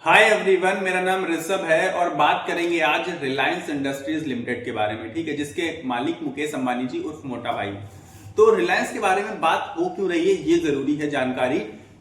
Hi everyone, मेरा नाम ऋषभ है और बात करेंगे आज रिलायंस इंडस्ट्रीज लिमिटेड के बारे में। ठीक है, जिसके मालिक मुकेश अंबानी जी उर्फ मोटा भाई। तो रिलायंस के बारे में बात हो क्यों रही है, ये जरूरी है जानकारी,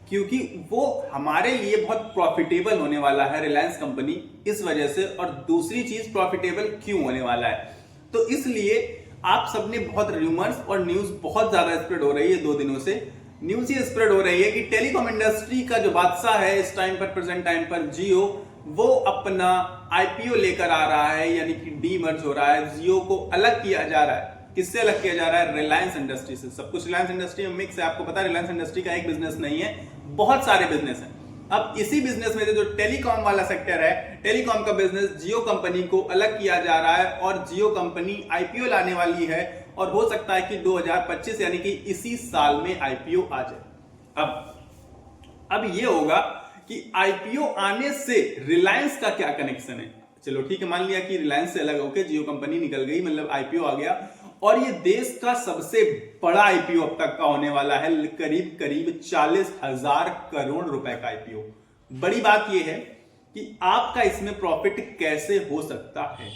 क्योंकि वो हमारे लिए बहुत प्रॉफिटेबल होने वाला है रिलायंस कंपनी इस वजह से। और दूसरी चीज, प्रॉफिटेबल क्यों होने वाला है, तो इसलिए आप सबने बहुत रूमर्स और न्यूज बहुत ज्यादा स्प्रेड हो रही है 2 दिनों से। न्यूज ये स्प्रेड हो रही है कि टेलीकॉम इंडस्ट्री का जो बादशाह है इस टाइम पर, प्रेजेंट टाइम पर, जियो, वो अपना आईपीओ लेकर आ रहा है, यानी कि डीमर्ज हो रहा है। जियो को अलग किया जा रहा है। किससे अलग किया जा रहा है? रिलायंस इंडस्ट्री से। सब कुछ रिलायंस इंडस्ट्री में मिक्स है। आपको पता है रिलायंस इंडस्ट्री का एक बिजनेस नहीं है, बहुत सारे बिजनेस हैं। अब इसी बिजनेस में जो टेलीकॉम वाला सेक्टर है, टेलीकॉम का बिजनेस, जियो कंपनी को अलग किया जा रहा है और जियो कंपनी आईपीओ लाने वाली है। और हो सकता है कि 2025 यानी कि इसी साल में आईपीओ आ जाए। अब ये होगा कि आईपीओ आने से रिलायंस का क्या कनेक्शन है। चलो ठीक है, मान लिया कि रिलायंस से अलग होकर जियो कंपनी निकल गई, मतलब आईपीओ आ गया, और ये देश का सबसे बड़ा आईपीओ अब तक का होने वाला है। करीब करीब 40,000 करोड़ रुपए का आईपीओ। बड़ी बात यह है कि आपका इसमें प्रॉफिट कैसे हो सकता है।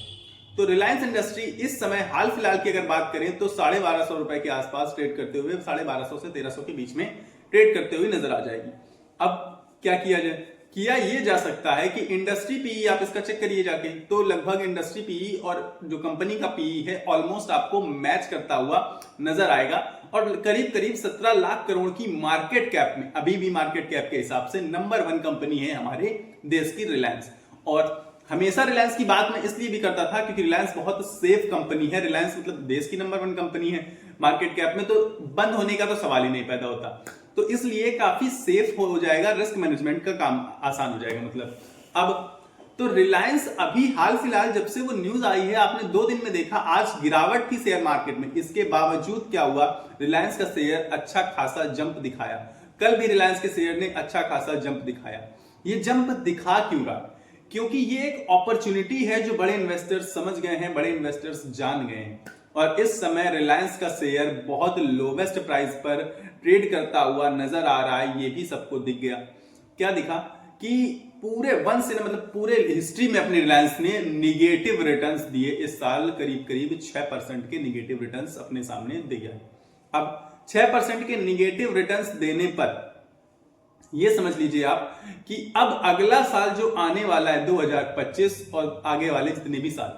तो रिलायंस इंडस्ट्री इस समय हाल फिलहाल की अगर बात करें तो 1250 रुपए के आसपास ट्रेड करते हुए, 1250 से 1300 के बीच में ट्रेड करते हुए नजर आ जाएगी। अब क्या किया जाए? किया ये जा सकता है कि इंडस्ट्री पीई आप इसका चेक करिए जाके, तो लगभग इंडस्ट्री पीई और जो कंपनी का पीई है ऑलमोस्ट आपको मैच करता हुआ नजर आएगा। और करीब करीब 17 लाख करोड़ की मार्केट कैप में, अभी भी मार्केट कैप के हिसाब से नंबर 1 कंपनी है हमारे देश की रिलायंस। और हमेशा रिलायंस की बात मैं इसलिए भी करता था क्योंकि रिलायंस बहुत सेफ कंपनी है। रिलायंस मतलब देश की नंबर 1 कंपनी है मार्केट कैप में, तो बंद होने का तो सवाल ही नहीं पैदा होता। तो इसलिए काफी सेफ हो जाएगा, रिस्क मैनेजमेंट का काम आसान हो जाएगा। मतलब अब तो रिलायंस अभी हाल फिलहाल जब से वो न्यूज आई है, आपने 2 दिन में देखा, आज गिरावट थी शेयर मार्केट में। इसके बावजूद क्या हुआ, रिलायंस का शेयर अच्छा खासा जंप दिखाया। कल भी रिलायंस के शेयर ने अच्छा खासा जंप दिखाया। ये जंप दिखा क्यों रहा? क्योंकि ये एक अपॉर्चुनिटी है जो बड़े इन्वेस्टर्स समझ गए हैं, बड़े इन्वेस्टर्स जान गए हैं। और इस समय रिलायंस का शेयर बहुत लोवेस्ट प्राइस पर ट्रेड करता हुआ नजर आ रहा है। ये भी सबको दिख गया। क्या दिखा कि पूरे वंश ने, मतलब पूरे हिस्ट्री में अपनी रिलायंस ने निगेटिव रिटर्न्स दिए। इस साल करीब करीब 6% के निगेटिव रिटर्न्स अपने सामने दिया। अब 6% के निगेटिव रिटर्न्स देने पर ये समझ लीजिए आप कि अब अगला साल जो आने वाला है 2025 और आगे वाले जितने भी साल,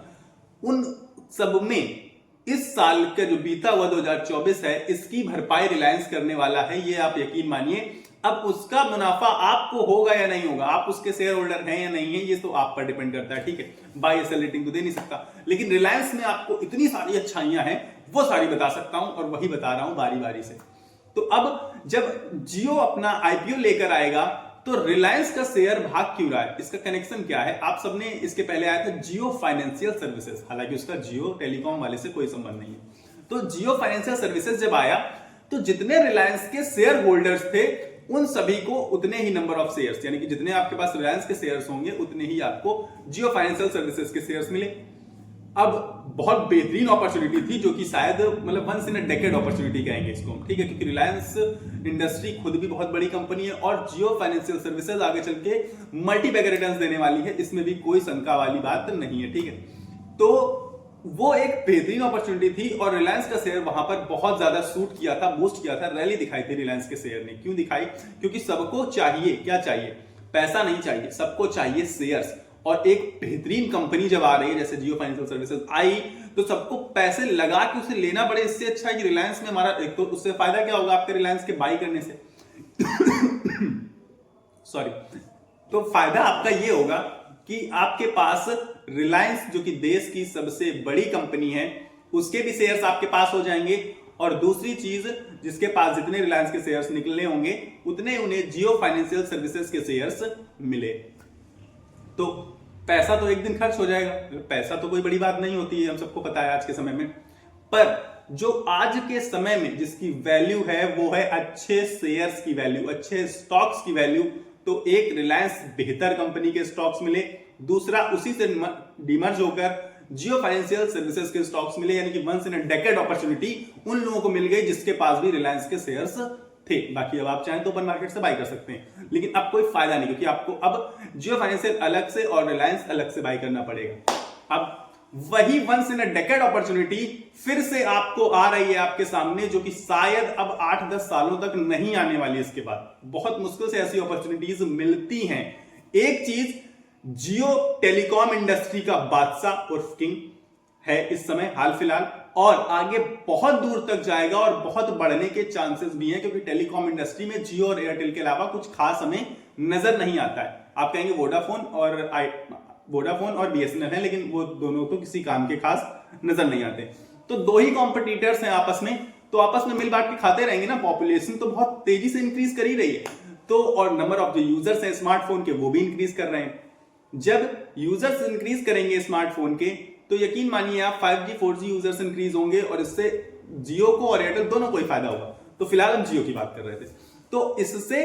उन सब में इस साल का जो बीता हुआ 2024 है, इसकी भरपाई रिलायंस करने वाला है। ये आप यकीन मानिए। अब उसका मुनाफा आपको होगा या नहीं होगा, आप उसके शेयर होल्डर हैं या नहीं है, ये तो आप पर डिपेंड करता है। ठीक है, बाय सेल रेटिंग तो दे नहीं सकता, लेकिन रिलायंस में आपको इतनी सारी अच्छाइयां हैं, वो सारी बता सकता हूं, और वही बता रहा हूं बारी बारी से। तो अब जब जियो अपना आईपीओ लेकर आएगा तो रिलायंस का शेयर भाग क्यों रहा है? इसका कनेक्शन क्या है? आप सबने इसके पहले आया था जियो फाइनेंशियल सर्विसेज, हालांकि उसका जियो टेलीकॉम वाले से कोई संबंध नहीं है। तो जियो फाइनेंशियल सर्विसेज जब आया तो जितने रिलायंस के शेयर होल्डर्स थे उन सभी को उतने ही नंबर ऑफ शेयर्स, यानी कि जितने आपके पास रिलायंस के शेयर्स होंगे उतने ही आपको जियो फाइनेंशियल सर्विसेज के शेयर्स मिले। अब बहुत बेहतरीन अपॉर्चुनिटी थी, जो कि शायद मतलब once in a decade opportunity कहेंगे इसको, ठीक है, क्योंकि रिलायंस इंडस्ट्री खुद भी बहुत बड़ी कंपनी है और जियो फाइनेंशियल सर्विसेज आगे चल के मल्टी बैगर रिटर्न्स देने वाली है, इसमें भी कोई शंका वाली बात नहीं है। ठीक है, तो वो एक बेहतरीन अपॉर्चुनिटी थी और रिलायंस का शेयर वहां पर बहुत ज्यादा सूट किया था, बूस्ट किया था, रैली दिखाई थी रिलायंस के शेयर ने। क्यों दिखाई? क्योंकि सबको चाहिए, क्या चाहिए? पैसा नहीं चाहिए, सबको चाहिए शेयर्स। और एक बेहतरीन कंपनी जब आ रही है जैसे जियो फाइनेंशियल सर्विसेज आई, तो सबको पैसे लगा के उसे लेना पड़े। इससे अच्छा है कि रिलायंस में हमारा, एक तो उससे फायदा क्या होगा आपके रिलायंस के बाई करने से सॉरी, तो फायदा आपका ये होगा कि आपके पास रिलायंस, जो कि देश की सबसे बड़ी कंपनी है, उसके भी शेयर्स आपके पास हो जाएंगे। और दूसरी चीज, जिसके पास जितने रिलायंस के शेयर्स निकलने होंगे उतने उन्हें जियो फाइनेंशियल सर्विसेज के शेयर्स मिले। तो पैसा तो एक दिन खर्च हो जाएगा, पैसा तो कोई बड़ी बात नहीं होती है, हम सबको पता है आज के समय में। पर जो आज के समय में जिसकी वैल्यू है वो है अच्छे शेयर्स की वैल्यू, अच्छे स्टॉक्स की वैल्यू। तो एक रिलायंस बेहतर कंपनी के स्टॉक्स मिले, दूसरा उसी से डिमर्ज होकर जियो फाइनेंशियल सर्विसेज के स्टॉक्स मिले, यानी कि once in a decade opportunity उन लोगों को मिल गई जिसके पास भी रिलायंस के शेयर्स थे। बाकी अब आप चाहें तो ओपन मार्केट से बाय कर सकते हैं, लेकिन अब कोई फायदा नहीं, क्योंकि आपको अब जियो फाइनेंशियल अलग से और रिलायंस अलग से बाय करना पड़ेगा। अब वही once in a decade opportunity फिर से आपको आ रही है आपके सामने, जो कि शायद अब 8-10 सालों तक नहीं आने वाली। इसके बाद बहुत मुश्किल से ऐसी अपॉर्चुनिटीज मिलती हैं। एक चीज, जियो टेलीकॉम इंडस्ट्री का बादशाह उर्फ किंग है इस समय हाल फिलहाल, और आगे बहुत दूर तक जाएगा और बहुत बढ़ने के चांसेस भी हैं, क्योंकि टेलीकॉम इंडस्ट्री में जियो और एयरटेल के अलावा कुछ खास हमें नजर नहीं आता है। आप कहेंगे वोडाफोन और बीएसएनएल है, लेकिन वो दोनों तो किसी काम के खास नजर नहीं आते। तो दो ही कॉम्पिटिटर्स हैं आपस में, तो आपस में मिल बांट के खाते रहेंगे ना। पॉपुलेशन तो बहुत तेजी से इंक्रीज कर ही रही है, तो और नंबर ऑफ जो यूजर्स हैं स्मार्टफोन के वो भी इंक्रीज कर रहे हैं। जब यूजर्स इंक्रीज करेंगे स्मार्टफोन के, तो यकीन मानिए आप 5G 4G यूजर्स इंक्रीज होंगे, और इससे जियो को और एयरटेल दोनों को ही फायदा होगा। तो फिलहाल हम जियो की बात कर रहे थे। तो इससे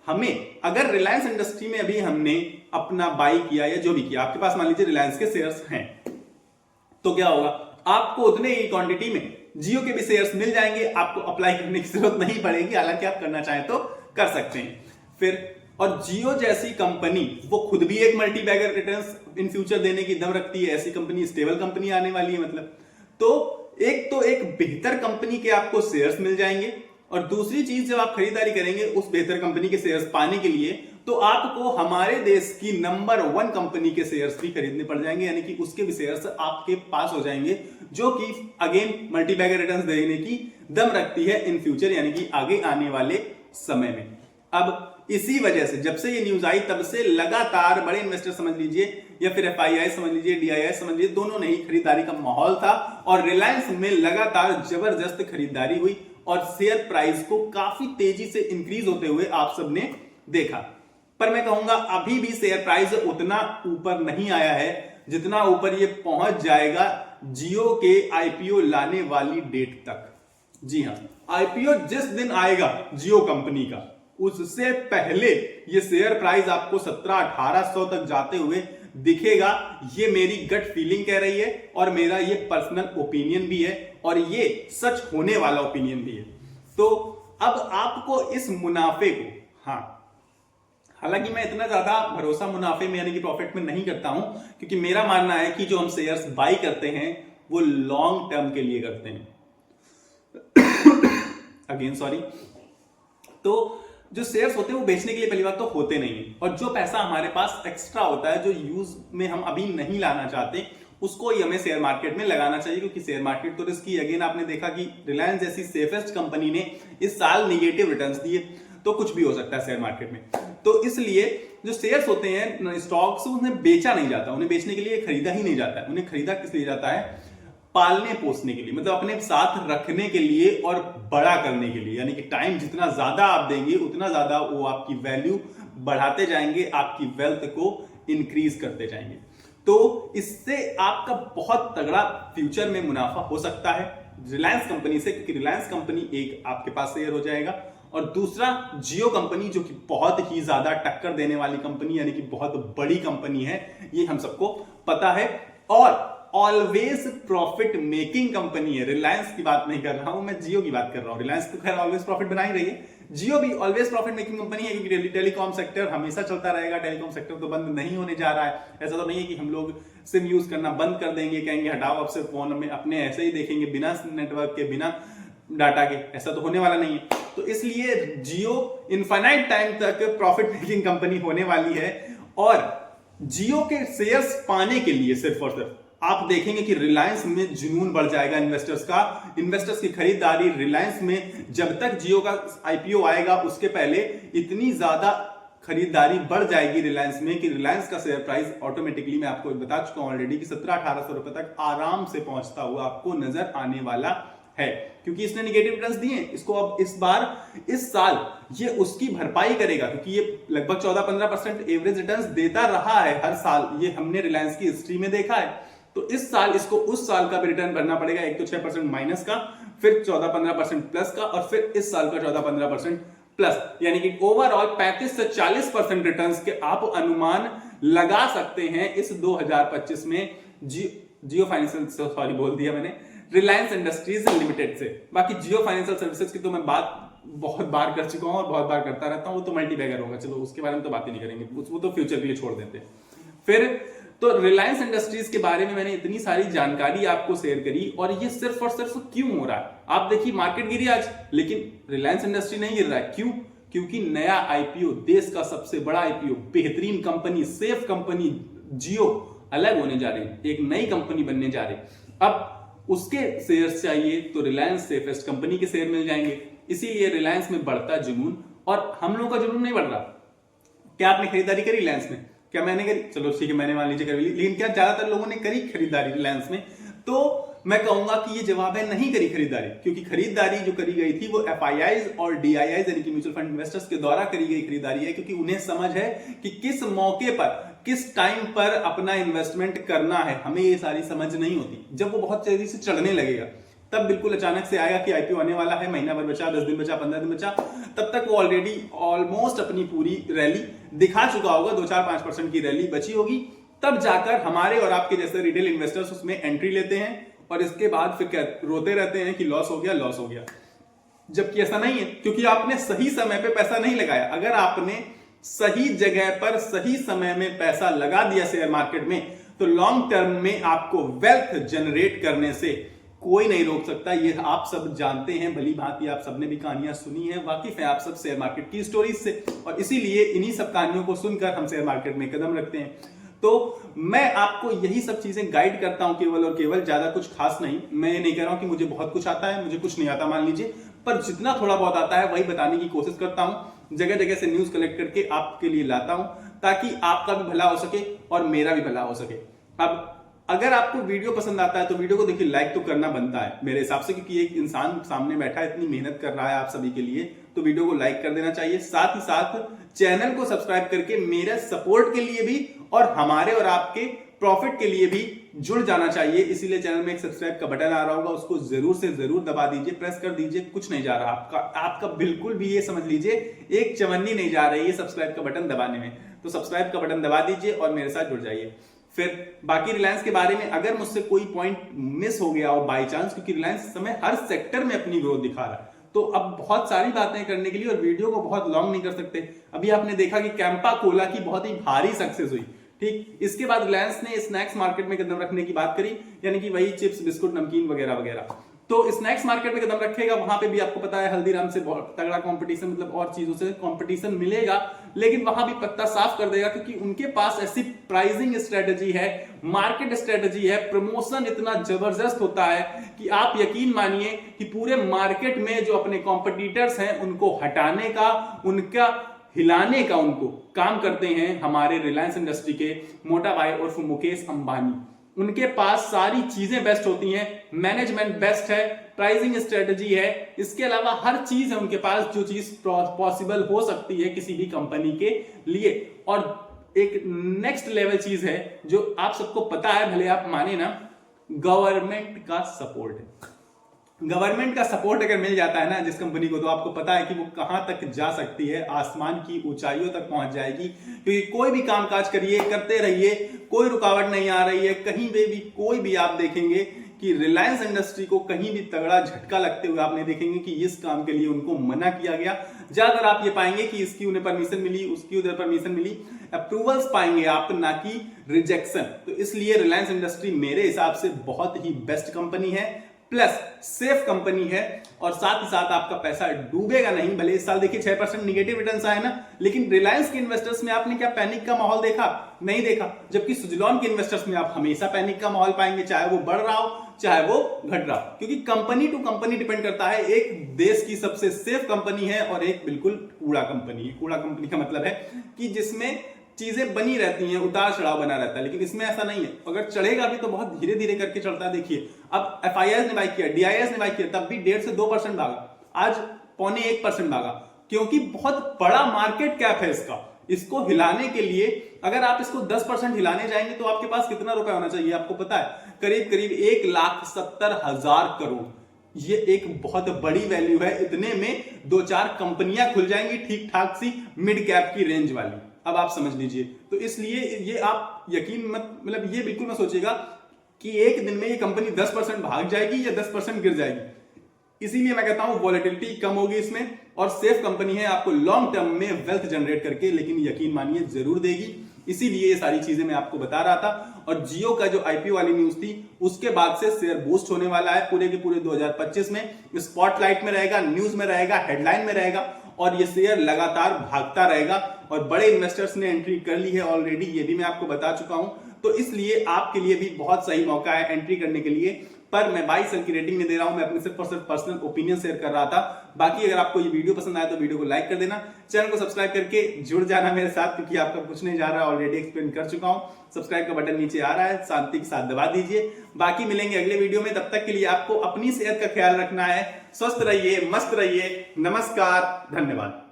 हमें, अगर रिलायंस इंडस्ट्री में अभी हमने अपना बाई किया या जो भी किया, आपके पास मान लीजिए रिलायंस के शेयर्स हैं, तो क्या होगा, आपको उतने ही क्वांटिटी में जियो के भी शेयर्स मिल जाएंगे। आपको अप्लाई करने की जरूरत नहीं पड़ेगी, हालांकि आप करना चाहें तो कर सकते हैं फिर। और जियो जैसी कंपनी वो खुद भी एक multibagger returns in future देने की दम रखती है। ऐसी कंपनी, स्टेबल कंपनी आने वाली है मतलब। तो एक बेहतर कंपनी के आपको शेयर्स मिल जाएंगे, और दूसरी चीज, जब आप खरीदारी करेंगे उस बेहतर कंपनी के शेयर्स पाने के लिए, तो आपको हमारे देश की नंबर 1 कंपनी के शेयर्स भी खरीदने पड़ जाएंगे, यानी कि उसके भी शेयर्स आपके पास हो जाएंगे, जो कि अगेन मल्टी बैगर रिटर्न्स देने की दम रखती है इन फ्यूचर, यानी कि आगे आने वाले समय में। अब इसी वजह से जब से ये न्यूज आई, तब से लगातार बड़े इन्वेस्टर समझ लीजिए या फिर FII समझ लीजिए, DII समझ लीजिए, दोनों ने ही खरीदारी का माहौल था, और रिलायंस में लगातार जबरदस्त खरीदारी हुई, और शेयर प्राइस को काफी तेजी से इंक्रीज होते हुए आप सबने देखा। पर मैं कहूंगा अभी भी शेयर प्राइस उतना ऊपर नहीं आया है जितना ऊपर ये पहुंच जाएगा जियो के IPO लाने वाली डेट तक। जी हां, IPO जिस दिन आएगा जियो कंपनी का, उससे पहले ये शेयर प्राइस आपको 1700-1800 तक जाते हुए दिखेगा। ये मेरी गट फीलिंग कह रही है, और मेरा ये पर्सनल ओपिनियन भी है, और ये सच होने वाला ओपिनियन भी है। तो अब आपको इस मुनाफे को, हाँ, हालांकि मैं इतना ज्यादा भरोसा मुनाफे में यानी कि प्रॉफिट में नहीं करता हूं, क्योंकि मेरा मानना है कि जो हम शेयर्स बाई करते हैं वो लॉन्ग टर्म के लिए करते हैं। Again sorry. तो जो शेयर्स होते हैं वो बेचने के लिए पहली बात तो होते नहीं है, और जो पैसा हमारे पास एक्स्ट्रा होता है, जो यूज में हम अभी नहीं लाना चाहते, उसको ही हमें शेयर मार्केट में लगाना चाहिए, क्योंकि शेयर मार्केट तो रिस्की। अगेन आपने देखा कि रिलायंस जैसी सेफेस्ट कंपनी ने इस साल निगेटिव रिटर्न्स दिए, तो कुछ भी हो सकता है शेयर मार्केट में। तो इसलिए जो शेयर्स होते हैं, स्टॉक्स, उन्हें बेचा नहीं जाता, उन्हें बेचने के लिए खरीदा ही नहीं जाता है। उन्हें खरीदा किस लिए जाता है? पालने पोसने के लिए, मतलब अपने साथ रखने के लिए और बड़ा करने के लिए। यानी कि टाइम जितना ज्यादा आप देंगे उतना ज्यादा वो आपकी वैल्यू बढ़ाते जाएंगे, आपकी वेल्थ को इंक्रीज करते जाएंगे। तो इससे आपका बहुत तगड़ा फ्यूचर में मुनाफा हो सकता है रिलायंस कंपनी से, क्योंकि रिलायंस कंपनी एक आपके पास शेयर हो जाएगा, और दूसरा जियो कंपनी जो कि बहुत ही ज्यादा टक्कर देने वाली कंपनी, यानी कि बहुत बड़ी कंपनी है, ये हम सबको पता है, और ऑलवेज प्रॉफिट मेकिंग कंपनी है। रिलायंस की बात नहीं कर रहा हूं मैं, जियो की बात कर रहा हूं। रिलायंस तो खैर ऑलवेज प्रॉफिट बना ही रही है, जियो भी ऑलवेज प्रॉफिट मेकिंग कंपनी है, क्योंकि टेलीकॉम सेक्टर हमेशा चलता रहेगा। टेलीकॉम सेक्टर तो बंद नहीं होने जा रहा है। ऐसा तो नहीं है कि हम लोग सिम यूज करना बंद कर देंगे, कहेंगे हटाओ अब से फोन में अपने ऐसे ही देखेंगे बिना नेटवर्क के, बिना डाटा के, ऐसा तो होने वाला नहीं है। तो इसलिए जियो इनफाइनाइट टाइम तक प्रॉफिट मेकिंग कंपनी होने वाली है, और जियो के शेयर्स पाने के लिए सिर्फ और सिर्फ आप देखेंगे कि रिलायंस में जुनून बढ़ जाएगा इन्वेस्टर्स का। इन्वेस्टर्स की खरीदारी रिलायंस में, जब तक जियो का IPO आएगा उसके पहले इतनी ज्यादा खरीदारी बढ़ जाएगी रिलायंस में कि रिलायंस का शेयर प्राइस ऑटोमेटिकली, मैं आपको बता चुका हूं ऑलरेडी, कि 1700-1800 रुपए तक आराम से पहुंचता हुआ आपको नजर आने वाला है, क्योंकि इसने निगेटिव रिटर्न्स दिए। इसको अब इस साल ये उसकी भरपाई करेगा, क्योंकि ये लगभग 14-15% एवरेज रिटर्न्स देता रहा है हर साल। ये हमने रिलायंस की हिस्ट्री में देखा है। तो इस साल इसको उस साल का भी रिटर्न भरना पड़ेगा, एक तो 6% माइनस का, फिर 14-15% प्लस का, और फिर इस साल का 14-15% प्लस, यानी कि ओवरऑल 35 से 40% रिटर्न्स के आप अनुमान लगा सकते हैं इस 2025 में जियो फाइनेंशियल, सॉरी बोल दिया मैंने, रिलायंस इंडस्ट्रीज लिमिटेड से। बाकी जियो फाइनेंशियल सर्विसेज की तो मैं बात बहुत बार कर चुका हूं और बहुत बार करता रहता हूं, वो तो मल्टी बैगर होगा, चलो उसके बारे में तो बात ही नहीं करेंगे, वो तो फ्यूचर के लिए छोड़ देते हैं। फिर तो रिलायंस इंडस्ट्रीज के बारे में मैंने इतनी सारी जानकारी आपको शेयर करी, और ये सिर्फ और सिर्फ क्यों हो रहा है? आप देखिए मार्केट गिरी आज, लेकिन रिलायंस इंडस्ट्री नहीं गिर रहा है। क्यों? क्योंकि नया आईपीओ, देश का सबसे बड़ा आईपीओ, बेहतरीन कंपनी, सेफ कंपनी जियो अलग होने जा रही है, एक नई कंपनी बनने जा रही है। अब उसके शेयर्स चाहिए तो रिलायंस सेफेस्ट कंपनी के शेयर मिल जाएंगे, इसीलिए रिलायंस में बढ़ता जुनून। और हम लोगों का जुनून नहीं बढ़ रहा। क्या आपने खरीदारी करी रिलायंस में? क्या मैंने करी? चलो ठीक है, मैंने मान लीजिए कर ली, लेकिन क्या ज्यादातर लोगों ने करी खरीदारी रिलायंस में? तो मैं कहूंगा कि ये जवाब है नहीं करी खरीदारी, क्योंकि खरीदारी जो करी गई थी वो एफआईआईज और डीआईआईज यानी कि म्यूचुअल फंड इन्वेस्टर्स के द्वारा करी गई खरीदारी है, क्योंकि उन्हें समझ है कि किस मौके पर, किस टाइम पर अपना इन्वेस्टमेंट करना है। हमें ये सारी समझ नहीं होती। जब वो बहुत तेजी से चढ़ने लगेगा तब बिल्कुल अचानक से आएगा कि आईपीओ आने वाला है, महीना भर बचा, 10 दिन बचा, 15 दिन बचा, तब तक वो ऑलरेडी ऑलमोस्ट अपनी पूरी रैली दिखा चुका होगा, 2-4-5% की रैली बची होगी। तब जाकर हमारे और आपके जैसे रिटेल इन्वेस्टर्स उसमें एंट्री लेते हैं, और इसके बाद फिर क्या रोते रहते हैं कि लॉस हो गया, लॉस हो गया। जबकि ऐसा नहीं है, क्योंकि आपने सही समय पे पैसा नहीं लगाया। अगर आपने सही जगह पर सही समय में पैसा लगा दिया शेयर मार्केट में, तो लॉन्ग टर्म में आपको वेल्थ जनरेट करने से कोई नहीं रोक सकता। ये आप सब जानते हैं, भली भांति आप सबने भी कहानियां सुनी है, वाकिफ है आप सब शेयर मार्केट की स्टोरीज से, और इसीलिए इन्हीं सब कहानियों को सुनकर हम शेयर मार्केट में कदम रखते हैं। तो मैं आपको यही सब चीजें गाइड करता हूं केवल और केवल, ज्यादा कुछ खास नहीं। मैं ये नहीं कह रहा हूं कि मुझे बहुत कुछ आता है, मुझे कुछ नहीं आता मान लीजिए, पर जितना थोड़ा बहुत आता है वही बताने की कोशिश करता हूं। जगह जगह से न्यूज कलेक्ट करके आपके लिए लाता हूं, ताकि आपका भी भला हो सके और मेरा भी भला हो सके। अब अगर आपको वीडियो पसंद आता है तो वीडियो को देखिए लाइक तो करना बनता है मेरे हिसाब से, क्योंकि एक इंसान सामने बैठा है, इतनी मेहनत कर रहा है आप सभी के लिए, तो वीडियो को लाइक कर देना चाहिए। साथ ही साथ चैनल को सब्सक्राइब करके मेरे सपोर्ट के लिए भी और हमारे और आपके प्रॉफिट के लिए भी जुड़ जाना चाहिए। इसीलिए चैनल में एक सब्सक्राइब का बटन आ रहा होगा, उसको जरूर से जरूर दबा दीजिए, प्रेस कर दीजिए। कुछ नहीं जा रहा आपका बिल्कुल भी, ये समझ लीजिए एक चवन्नी नहीं जा रही है सब्सक्राइब का बटन दबाने में। तो सब्सक्राइब का बटन दबा दीजिए और मेरे साथ जुड़ जाइए। फिर बाकी रिलायंस के बारे में अगर मुझसे कोई पॉइंट मिस हो गया हो बाई चांस, क्योंकि रिलायंस इस समय हर सेक्टर में अपनी ग्रोथ दिखा रहा है, तो अब बहुत सारी बातें करने के लिए और वीडियो को बहुत लॉन्ग नहीं कर सकते। अभी आपने देखा कि कैंपा कोला की बहुत ही भारी सक्सेस हुई, ठीक। इसके बाद रिलायंस ने स्नैक्स मार्केट में कदम रखने की बात करी, यानी कि वही चिप्स, बिस्कुट, नमकीन वगैरह वगैरह। तो स्नैक्स मार्केट में कदम रखेगा, वहां पे भी आपको पता है हल्दीराम से बहुत तगड़ा कंपटीशन, मतलब और चीजों से कंपटीशन मिलेगा, लेकिन वहां भी पत्ता साफ कर देगा, क्योंकि उनके पास ऐसी प्राइसिंग स्ट्रेटजी है, मार्केट स्ट्रेटजी है, प्रमोशन इतना जबरदस्त होता है कि आप यकीन मानिए कि पूरे मार्केट में जो अपने कॉम्पिटिटर्स हैं उनको हटाने का, उनका हिलाने का उनको काम करते हैं हमारे रिलायंस इंडस्ट्री के मोटा भाई उर्फ मुकेश अंबानी। उनके पास सारी चीजें बेस्ट होती हैं, मैनेजमेंट बेस्ट है, प्राइसिंग स्ट्रेटजी है, इसके अलावा हर चीज है उनके पास जो चीज पॉसिबल हो सकती है किसी भी कंपनी के लिए। और एक नेक्स्ट लेवल चीज है जो आप सबको पता है, भले आप माने ना, गवर्नमेंट का सपोर्ट है। गवर्नमेंट का सपोर्ट अगर मिल जाता है ना जिस कंपनी को, तो आपको पता है कि वो कहां तक जा सकती है, आसमान की ऊंचाइयों तक पहुंच जाएगी। क्योंकि कोई भी कामकाज करिए, करते रहिए, कोई रुकावट नहीं आ रही है कहीं पे भी। कोई भी आप देखेंगे कि रिलायंस इंडस्ट्री को कहीं भी तगड़ा झटका लगते हुए आप नहीं देखेंगे कि इस काम के लिए उनको मना किया गया। ज्यादातर आप ये पाएंगे कि इसकी उन्हें परमिशन मिली, उसकी उधर परमिशन मिली, अप्रूवल्स पाएंगे आप, ना कि रिजेक्शन। तो इसलिए रिलायंस इंडस्ट्री मेरे हिसाब से बहुत ही बेस्ट कंपनी है, प्लस सेफ कंपनी है, और साथ ही साथ आपका पैसा डूबेगा नहीं। भले इस साल देखिए 6% निगेटिव रिटर्न्स आए ना, लेकिन रिलायंस के इन्वेस्टर्स में आपने क्या पैनिक का माहौल देखा? नहीं देखा। जबकि सुजलॉन के इन्वेस्टर्स में आप हमेशा पैनिक का माहौल पाएंगे, चाहे वो बढ़ रहा हो चाहे वो घट रहा हो, क्योंकि कंपनी टू कंपनी डिपेंड करता है। एक देश की सबसे सेफ कंपनी है और एक बिल्कुल कूड़ा कंपनी है। कूड़ा कंपनी का मतलब है कि जिसमें चीजें बनी रहती हैं, उतार चढ़ाव बना रहता है, लेकिन इसमें ऐसा नहीं है। अगर चढ़ेगा भी तो बहुत धीरे धीरे करके चढ़ता है। देखिए अब एफआईआईएस ने बाई किया, डीआईएस ने बाई किया, तब भी 1.5 से 2% भागा, आज 0.25% भागा, क्योंकि बहुत बड़ा मार्केट कैप है इसका। इसको हिलाने के लिए अगर आप इसको 10% हिलाने जाएंगे तो आपके पास कितना रुपए होना चाहिए आपको पता है? करीब करीब 1,70,000 करोड़। ये एक बहुत बड़ी वैल्यू है। इतने में 2-4 कंपनियां खुल जाएंगी ठीक ठाक सी मिड कैप की रेंज वाली। अब आप समझ लीजिए। तो इसलिए ये आप यकीन मत, मतलब ये बिल्कुल मत सोचिएगा कि एक दिन में ये कंपनी 10% भाग जाएगी या 10% गिर जाएगी। इसीलिए मैं कहता हूं वॉलेटिलिटी कम होगी इसमें, और सेफ कंपनी है, आपको लॉन्ग टर्म में वेल्थ जनरेट करके लेकिन यकीन मानिए जरूर देगी। इसीलिए ये सारी चीजें मैं आपको बता रहा था। और जियो का जो आईपीओ वाली न्यूज थी उसके बाद से शेयर बूस्ट होने वाला है पूरे के पूरे 2025 में, स्पॉटलाइट में रहेगा, न्यूज में रहेगा, हेडलाइन में रहेगा और ये शेयर लगातार भागता रहेगा। और बड़े इन्वेस्टर्स ने एंट्री कर ली है ऑलरेडी, ये भी मैं आपको बता चुका हूं। तो इसलिए आपके लिए भी बहुत सही मौका है एंट्री करने के लिए। पर मैं 22 साल की रेटिंग नहीं दे रहा हूं, मैं अपने सिर्फ और सिर्फ पर्सनल ओपिनियन शेयर कर रहा था। बाकी अगर आपको ये वीडियो पसंद आया तो वीडियो को लाइक कर देना, चैनल को सब्सक्राइब करके जुड़ जाना मेरे साथ, क्योंकि आपका कुछ नहीं जा रहा, ऑलरेडी एक्सप्लेन कर चुका हूं। सब्सक्राइब का बटन नीचे आ रहा है, शांति के साथ दबा दीजिए। बाकी मिलेंगे अगले वीडियो में, तब तक के लिए आपको अपनी सेहत का ख्याल रखना है। स्वस्थ रहिए, मस्त रहिए। नमस्कार, धन्यवाद।